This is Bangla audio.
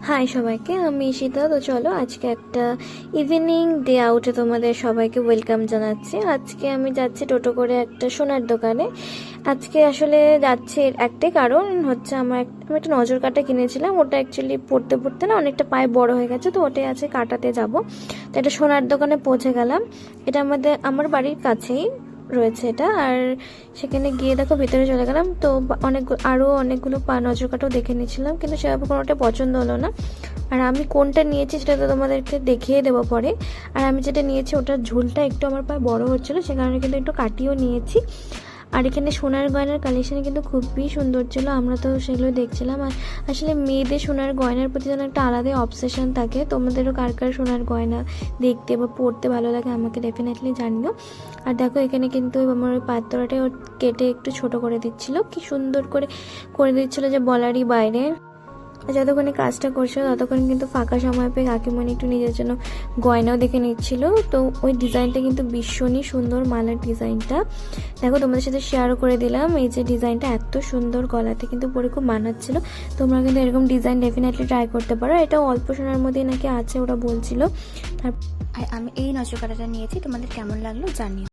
হাই সবাইকে, আমি ঈশিতা। তো চলো আজকে একটা ইভিনিং ডে আউটে তোমাদের সবাইকে ওয়েলকাম জানাচ্ছি। আজকে আমি যাচ্ছি টোটো করে একটা সোনার দোকানে। আজকে আসলে যাচ্ছি একটাই কারণ হচ্ছে, আমি একটা নজর কাঁটা কিনেছিলাম। ওটা অ্যাকচুয়ালি পড়তে পড়তে না অনেকটা পায়ে বড় হয়ে গেছে, তো ওটাই আছে কাটাতে যাব। তো একটা সোনার দোকানে পৌঁছে গেলাম। এটা আমার বাড়ির কাছেই রয়েছে এটা। আর সেখানে গিয়ে দেখো ভিতরে চলে গেলাম। তো আরও অনেকগুলো নজর কাটাও দেখে নিয়েছিলাম, কিন্তু সেভাবে কোনোটা পছন্দ হলো না। আর আমি কোনটা নিয়েছি সেটা তো তোমাদেরকে দেখিয়ে দেবো পরে। আর আমি যেটা নিয়েছি ওটার ঝুলটা একটু আমার পায়ে বড় হচ্ছিলো, সে কারণে কিন্তু একটু কাটিয়েও নিয়েছি। আর এখানে সোনার গয়নার কালেকশন কিন্তু খুবই সুন্দর ছিল, আমরা তো সেগুলো দেখছিলাম। আর আসলে মেয়েদের সোনার গয়নার প্রতি যেন একটা আলাদাই অবসেশন থাকে। তোমাদেরও কার কার সোনার গয়না দেখতে বা পড়তে ভালো লাগে আমাকে ডেফিনেটলি জানিও। আর দেখো এখানে কিন্তু আমার ওই পাতরাটা কেটে একটু ছোট করে দিচ্ছিল, কি সুন্দর করে করে দিচ্ছিলো যে বলারই বাইরে। যতক্ষণে কাজটা করছিল ততক্ষণ কিন্তু ফাঁকা সময় পেয়ে কাকিমণি একটু নিজের জন্য গয়নাও দেখে নিচ্ছিল। তো ওই ডিজাইনটা কিন্তু ভীষণই সুন্দর, মালার ডিজাইনটা দেখো, তোমাদের সাথে শেয়ারও করে দিলাম। এই যে ডিজাইনটা এত সুন্দর, গলাতে কিন্তু পরে খুব মানাচ্ছিল। তোমরা কিন্তু এরকম ডিজাইন ডেফিনেটলি ট্রাই করতে পারো। এটা অল্প সোনার মধ্যেই নাকি আছে ওরা বলছিল। আর আমি এই নজর কাঁটাটা নিয়েছি, তোমাদের কেমন লাগলো জানিও।